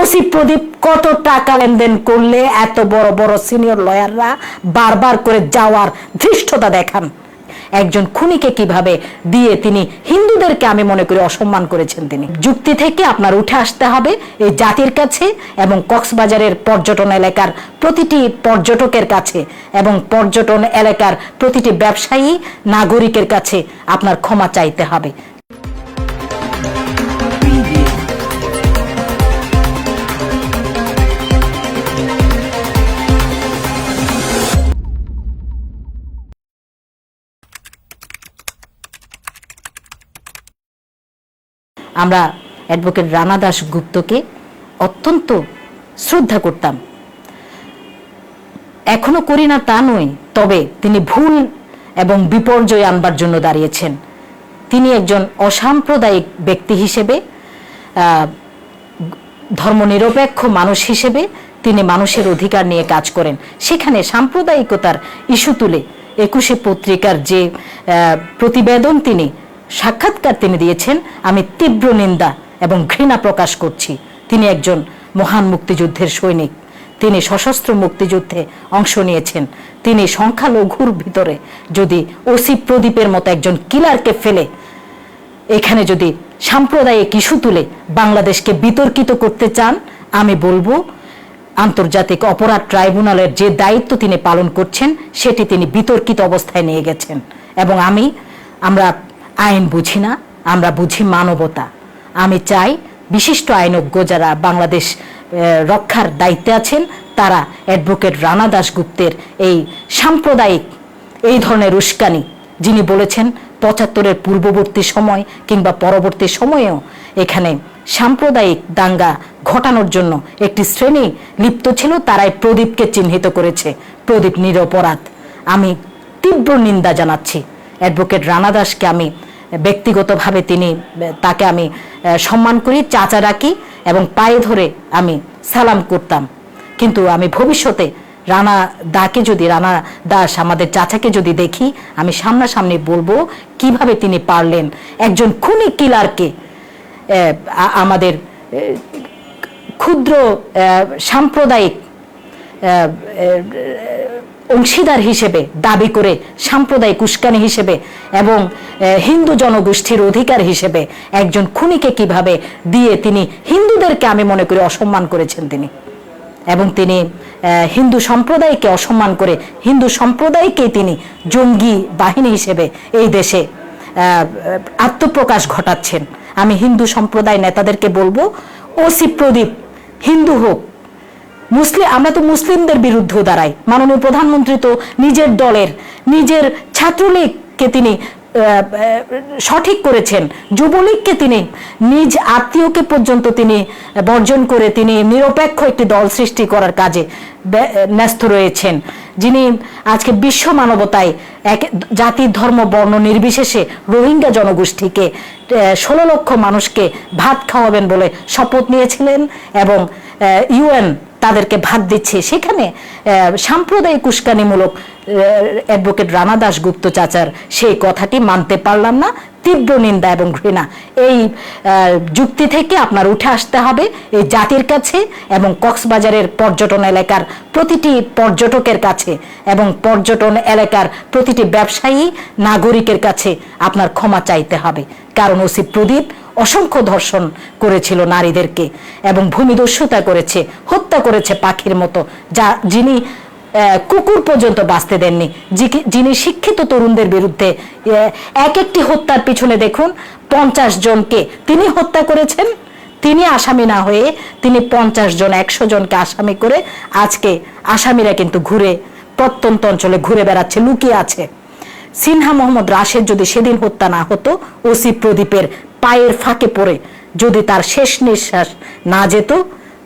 OC প্রদীপ কত টাকা লেনদেন করলে এত বড় বড় সিনিয়র লয়াররা বারবার করে যাওয়ার ধৃষ্টতা দেখান? একজন খুনিকে কিভাবে দিয়ে তিনি হিন্দুদেরকে আমি মনে করি অসম্মান করেছেন। তিনি যুক্তি থেকে আপনার উঠে আসতে হবে এই জাতির কাছে এবং কক্সবাজারের পর্যটন এলাকার প্রতিটি পর্যটকের কাছে এবং পর্যটন এলাকার প্রতিটি ব্যবসায়ী নাগরিকের কাছে আপনার ক্ষমা চাইতে হবে। আমরা অ্যাডভোকেট রানা দাশগুপ্তকে অত্যন্ত শ্রদ্ধা করতাম, এখনো করি না তা নয়, তবে তিনি ভুল এবং বিপর্যয় আনবার জন্য দাঁড়িয়েছেন। তিনি একজন অসাম্প্রদায়িক ব্যক্তি হিসেবে, ধর্মনিরপেক্ষ মানুষ হিসেবে তিনি মানুষের অধিকার নিয়ে কাজ করেন। সেখানে সাম্প্রদায়িকতার ইস্যু তুলে 21 পত্রিকার যে প্রতিবেদন তিনি সাক্ষাৎকার তিনি দিয়েছেন, আমি তীব্র নিন্দা এবং ঘৃণা প্রকাশ করছি। তিনি একজন মহান মুক্তিযুদ্ধের সৈনিক, তিনি সশস্ত্র মুক্তিযুদ্ধে অংশ নিয়েছেন। তিনি সংখ্যালঘুর ভিতরে যদি ওসি প্রদীপের মতো একজন কিলারকে ফেলে এখানে যদি সাম্প্রদায়িক ইস্যু তুলে বাংলাদেশকে বিতর্কিত করতে চান, আমি বলবো আন্তর্জাতিক অপরাধ ট্রাইব্যুনালের যে দায়িত্ব তিনি পালন করছেন সেটি তিনি বিতর্কিত অবস্থায় নিয়ে গেছেন। এবং আমরা আইন বুঝি না, আমরা বুঝি মানবতা। আমি চাই বিশিষ্ট আইনজ্ঞ যারা বাংলাদেশ রক্ষার দায়িত্বে আছেন তারা অ্যাডভোকেট রানা দাশগুপ্তের এই সাম্প্রদায়িক এই ধরনের উস্কানি, যিনি বলেছেন 75-এর পূর্ববর্তী সময় কিংবা পরবর্তী সময়েও এখানে সাম্প্রদায়িক দাঙ্গা ঘটানোর জন্য একটি শ্রেণী লিপ্ত ছিল, তারাই প্রদীপকে চিহ্নিত করেছে। প্রদীপ নিরপরাধ। আমি তীব্র নিন্দা জানাচ্ছি। অ্যাডভোকেট রানা দাসকে আমি ব্যক্তিগতভাবে তাকে আমি সম্মান করি, চাচা রাখি এবং পায়ে ধরে আমি সালাম করতাম। কিন্তু আমি ভবিষ্যতে রানা দাস আমাদের চাচাকে যদি দেখি, আমি সামনাসামনি বলবো কিভাবে তিনি পারলেন একজন খুনি কিলারকে আমাদের ক্ষুদ্র সাম্প্রদায়িক অংশীদার হিসেবে দাবি করে, সাম্প্রদায়িক উস্কানি হিসেবে এবং হিন্দু জনগোষ্ঠীর অধিকার হিসেবে একজন খুনিকে কিভাবে দিয়ে তিনি হিন্দুদেরকে আমি মনে করি অসম্মান করেছেন তিনি। এবং তিনি হিন্দু সম্প্রদায়কে অসম্মান করে হিন্দু সম্প্রদায়কেই তিনি জঙ্গি বাহিনী হিসেবে এই দেশে আত্মপ্রকাশ ঘটাচ্ছেন। আমি হিন্দু সম্প্রদায় নেতাদেরকে বলবো, ওসি প্রদীপ হিন্দু হোক, আমরা তো মুসলিমদের বিরুদ্ধেও দাঁড়াই। মাননীয় প্রধানমন্ত্রী তো নিজের দলের নিজের ছাত্রলীগকে তিনি সঠিক করেছেন, যুবলীগকে তিনি নিজ আত্মীয়কে পর্যন্ত তিনি বর্জন করে তিনি নিরপেক্ষ একটি দল সৃষ্টি করার কাজে ন্যস্ত রয়েছেন, যিনি আজকে বিশ্ব মানবতায় জাতি ধর্ম বর্ণ নির্বিশেষে রোহিঙ্গা জনগোষ্ঠীকে 16 লক্ষ মানুষকে ভাত খাওয়াবেন বলে শপথ নিয়েছিলেন এবং ইউএন তাদেরকে ভাত দিচ্ছে। সেখানে সাম্প্রদায়িক উস্কানিমূলক অ্যাডভোকেট রানা দাশগুপ্ত চাচার সেই কথাটি মানতে পারলাম না। তীব্র নিন্দা এবং ঘৃণা। এই যুক্তি থেকে আপনার উঠে আসতে হবে এই জাতির কাছে এবং কক্সবাজারের পর্যটন এলাকার প্রতিটি পর্যটকের কাছে এবং পর্যটন এলাকার প্রতিটি ব্যবসায়ী নাগরিকের কাছে আপনার ক্ষমা চাইতে হবে। কারণ ওসি প্রদীপ অসংখ্য ধর্ষণ করেছিল নারীদেরকে এবং ভূমিদস্যুতা করেছে, হত্যা করেছে পাখির মতো, যিনি কুকুর পর্যন্ত বাঁচতে দেননি, যিনি শিক্ষিত তরুণদের বিরুদ্ধে একটি হত্যার পিছনে দেখুন 50 জনকে তিনি হত্যা করেছেন। তিনি আসামি না হয়ে তিনি 50 জন 100 জনকে আসামি করে আজকে আসামিরা কিন্তু প্রত্যন্ত অঞ্চলে ঘুরে বেড়াচ্ছে, লুকিয়ে আছে। সিনহা মোহাম্মদ রাশেদ যদি সেদিন হত্যা না হতো, ওসি প্রদীপের পায়ের ফাঁকে পড়ে যদি তার শেষ নিঃশ্বাস না যেত,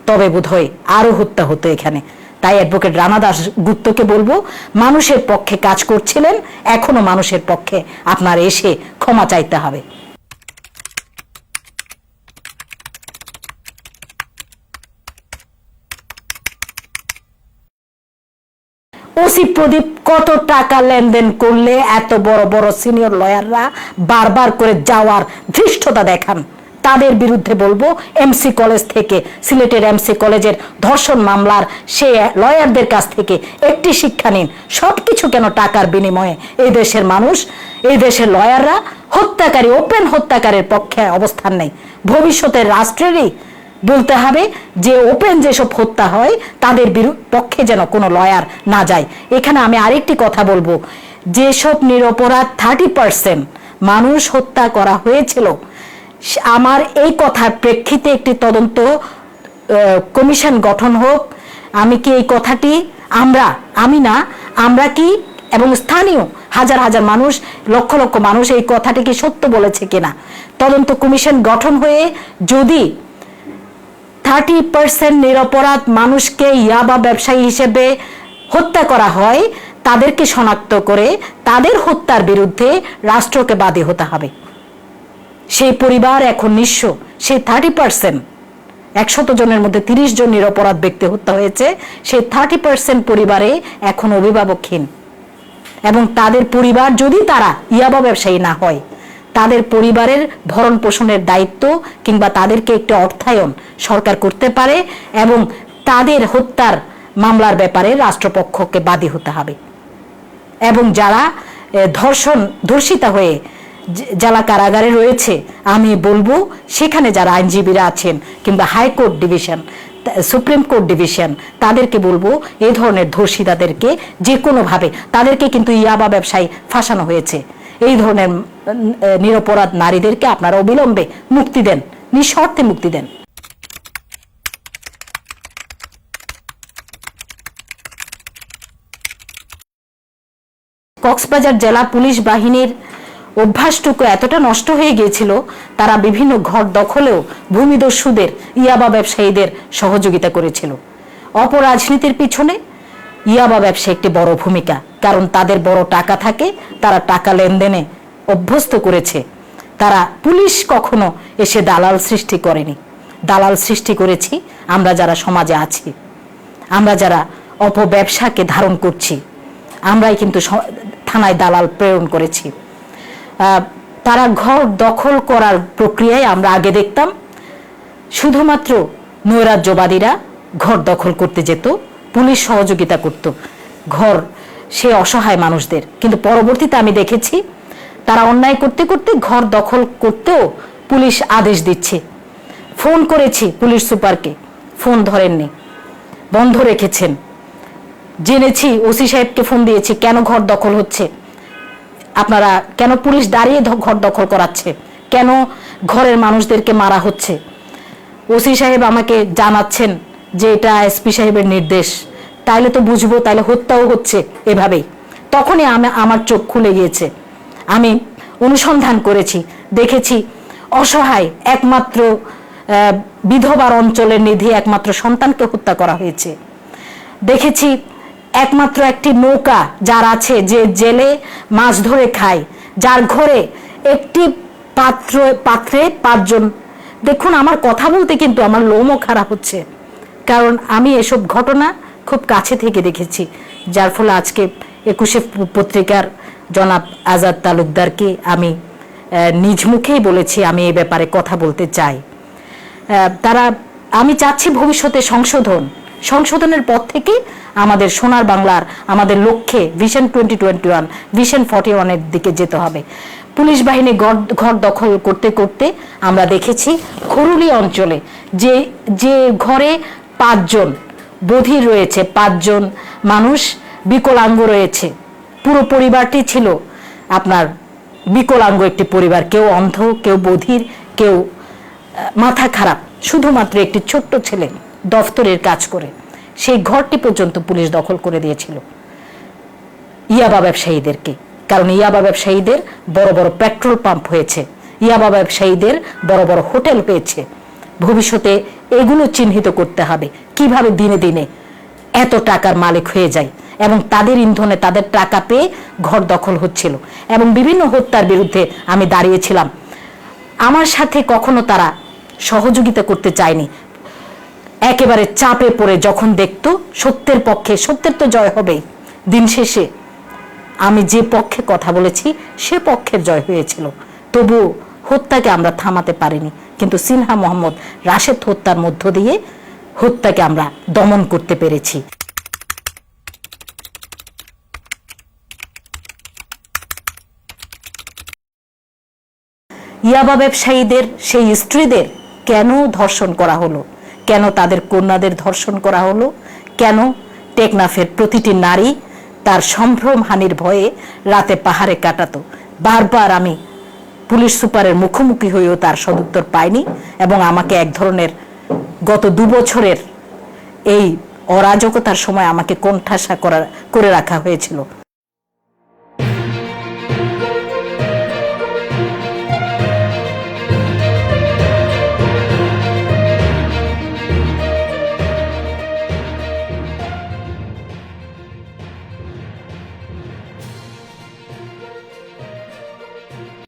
তবে বোধহয় আরো হত্যা হতো এখানে। তাই অ্যাডভোকেট রানা দাশগুপ্তকে বলবো, মানুষের পক্ষে কাজ করছিলেন, এখনো মানুষের পক্ষে আপনার এসে ক্ষমা চাইতে হবে। ওসি প্রদীপ কত টাকা লেনদেন করলে এত বড় বড় সিনিয়র লয়াররা বারবার করে যাওয়ার ধৃষ্টতা দেখান? তাদের বিরুদ্ধে বলবো এমসি কলেজ থেকে, সিলেটের এমসি কলেজের ধর্ষণ মামলার সে লয়ারদের কাছ থেকে একটি শিক্ষা নিন। সবকিছু কেন টাকার বিনিময়ে? এই দেশের মানুষ, এই দেশের লয়াররা হত্যাকারী, ওপেন হত্যাকারীর পক্ষে অবস্থান নেই। ভবিষ্যতের রাষ্ট্রেরই বলতে হবে যে ওপেন যেসব হত্যা হয় তাদের পক্ষে যেন কোনো লয়ার না যায়। এখানে আমি আরেকটি কথা বলবো, যেসব নিরপরাধ 30% মানুষ হত্যা করা হয়েছিল, আমার এই কথার প্রেক্ষিতে একটি তদন্ত কমিশন গঠন হোক। আমি কি এই কথাটি, আমরা কি এবং স্থানীয় হাজার হাজার মানুষ, লক্ষ লক্ষ মানুষ এই কথাটি কি সত্য বলেছে কিনা, তদন্ত কমিশন গঠন হয়ে যদি 30% নিরপরাধ মানুষকে ইয়াবা ব্যবসায়ী হিসেবে হত্যা করা হয়, তাদেরকে শনাক্ত করে তাদের হত্যার বিরুদ্ধে রাষ্ট্রকে বাদী হতে হবে। সেই পরিবার এখন নিঃস্ব। সেই 30%, 100 জনের মধ্যে 30 জন নিরপরাধ ব্যক্তি হত্যা হয়েছে, সেই 30% পরিবারে এখন অভিভাবকহীন। এবং তাদের পরিবার যদি তারা ইয়াবা ব্যবসায়ী না হয়, তাদের পরিবারের ভরণ পোষণের দায়িত্ব কিংবা তাদেরকে একটি অর্থায়ন সরকার করতে পারে এবং তাদের হত্যার মামলার ব্যাপারে রাষ্ট্রপক্ষকে বাদী হতে হবে। এবং যারা ধর্ষিতা হয়ে জেলা কারাগারে রয়েছে, আমি বলবো সেখানে যারা আইনজীবীরা আছেন কিংবা high court division, supreme court division, তাদেরকে বলবো এই ধরনের ধর্ষিতাদেরকে যে কোনোভাবে, তাদেরকে কিন্তু ইয়াবা ব্যবসায়ী ফাঁসানো হয়েছে, এই ধরনের নিরপরাধ নারীদেরকে আপনারা অবিলম্বে মুক্তি দেন, নিঃশর্তে মুক্তি দেন। কক্সবাজার জেলা পুলিশ বাহিনীর অভ্যাসটুকু এতটা নষ্ট হয়ে গিয়েছিল, তারা বিভিন্ন ঘর দখলেও ভূমিদস্যুদের, ইয়াবা ব্যবসায়ীদের সহযোগিতা করেছিল। অপরাজনীতির পিছনে ইয়াবা ব্যবসা একটি বড় ভূমিকা, কারণ তাদের বড় টাকা থাকে, তারা টাকা লেনদেনে অভ্যস্ত করেছে। তারা, পুলিশ কখনো এসে দালাল সৃষ্টি করেনি। দালাল সৃষ্টি করেছি আমরা যারা সমাজে আছি, আমরা যারা অপব্যবসাকে ধারণ করছি, আমরাই কিন্তু থানায় দালাল প্রেরণ করেছি। তারা ঘর দখল করার প্রক্রিয়ায় আমরা আগে দেখতাম শুধুমাত্র নৈরাজ্যবাদীরা ঘর দখল করতে যেত, পুলিশ সহযোগিতা করত ঘর সে অসহায় মানুষদের। কিন্তু পরবর্তীতে আমি দেখেছি তারা অন্যায় করতে করতে ঘর দখল করতেও পুলিশ আদেশ দিচ্ছে। ফোন করেছি পুলিশ সুপারকে, ফোন ধরেননি, বন্ধ রেখেছেন। জেনেছি ওসি সাহেবকে ফোন দিয়েছি, কেন ঘর দখল হচ্ছে, আপনারা কেন পুলিশ দাঁড়িয়ে ঘর দখল করাচ্ছে, কেন ঘরের মানুষদেরকে মারা হচ্ছে। ওসি সাহেব আমাকে জানাচ্ছেন যে এটা এসপি সাহেবের নির্দেশ। তাইলে তো বুঝবো, তাইলে হত্যাও হচ্ছে এভাবেই। তখনই আমার চোখ খুলে গিয়েছে। আমি অনুসন্ধান করেছি, দেখেছি অসহায় একমাত্র বিধবার অঞ্চলের নিধি একমাত্র সন্তানকে হত্যা করা হয়েছে। দেখেছি একমাত্র একটি নৌকা যার আছে, যে জেলে মাছ ধরে খায়, যার ঘরে একটি পাত্রে 5 জন। দেখুন, আমার কথা বলতে কিন্তু আমার লোমও খারাপ হচ্ছে, কারণ আমি এসব ঘটনা খুব কাছে থেকে দেখেছি। যার ফলে আজকে 21 পত্রিকার জনাব আজাদ তালুকদারকে আমি নিজ মুখেই বলেছি আমি এই ব্যাপারে কথা বলতে চাই। আমি চাচ্ছি ভবিষ্যতে সংশোধনের পথ থেকে আমাদের সোনার বাংলার, আমাদের লক্ষ্যে ভিশন 2021, ভিশন 41-এর দিকে যেতে হবে। পুলিশ বাহিনী ঘর দখল করতে করতে আমরা দেখেছি খরুলি অঞ্চলে যে ঘরে 5 জন বধির রয়েছে, 5 জন মানুষ বিকলাঙ্গ রয়েছে, পুরো পরিবারটি ছিল আপনার বিকলাঙ্গ একটি পরিবার, কেউ অন্ধ, কেউ বধির, কেউ মাথা খারাপ, শুধুমাত্র একটি ছোট্ট ছেলে দফতরের কাজ করে। সেই ঘরটি পর্যন্ত পুলিশ দখল করে দিয়েছিল ইয়াবা ব্যবসায়ীদেরকে, কারণ ইয়াবা ব্যবসায়ীদের বড় বড় পেট্রোল পাম্প হয়েছে, ইয়াবা ব্যবসায়ীদের বড় বড় হোটেল হয়েছে। ভবিষ্যতে এগুলো চিহ্নিত করতে হবে, কিভাবে দিনে দিনে এত টাকার মালিক হয়ে যায় এবং তাদের ইন্ধনে তাদের টাকা পেয়ে ঘর দখল হচ্ছিল। এবং বিভিন্ন হত্যার বিরুদ্ধে আমি দাঁড়িয়েছিলাম, আমার সাথে কখনো তারা সহযোগিতা করতে চায়নি। একেবারে চাপে পড়ে যখন দেখতো সত্যের পক্ষে, সত্যের তো জয় হবেই, দিন শেষে আমি যে পক্ষে কথা বলেছি সে পক্ষের জয় হয়েছিল, তবু হত্যাকে আমরা থামাতে পারিনি, কিন্তু সিনহা মোহাম্মদ রাশেদ হত্যার মধ্য দিয়ে হত্যাকে আমরা দমন করতে পেরেছি। ইয়াবা ব্যবসায়ীদের সেই স্ত্রীদের কেন ধর্ষণ করা হলো, কেন তাদের কন্যাদের ধর্ষণ করা হলো, কেন টেকনাফের প্রতিটি নারী তার সম্ভ্রমহানির ভয়ে রাতে পাহাড়ে কাটাতো? বারবার আমি পুলিশ সুপারের মুখোমুখি হয়েও তার সদুত্তর পাইনি, এবং আমাকে এক ধরনের গত 2 বছরের এই অরাজকতার সময় আমাকে কোণঠাসা করে রাখা হয়েছিল।